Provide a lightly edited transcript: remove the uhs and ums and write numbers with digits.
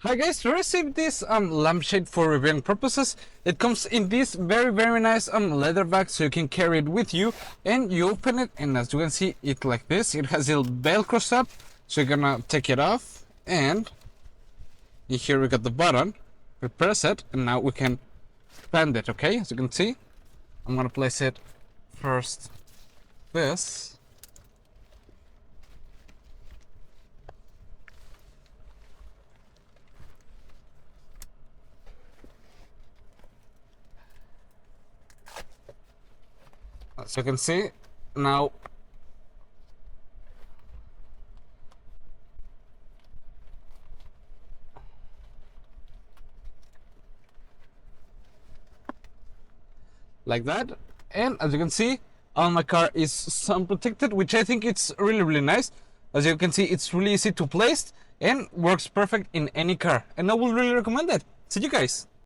Hi guys, we received this lampshade for reviewing purposes. It comes in this very nice leather bag, so you can carry it with you, and you open it, and as you can see it like this. It has a little velcro strap, so you're gonna take it off, and in here we got the button. We press it, and now we can bend it. Okay, as you can see, I'm gonna place it first this. As you can see, now like that, and as you can see, my car is sun protected, which I think it's really nice. As you can see, it's really easy to place and works perfect in any car, and I would really recommend it. See you guys.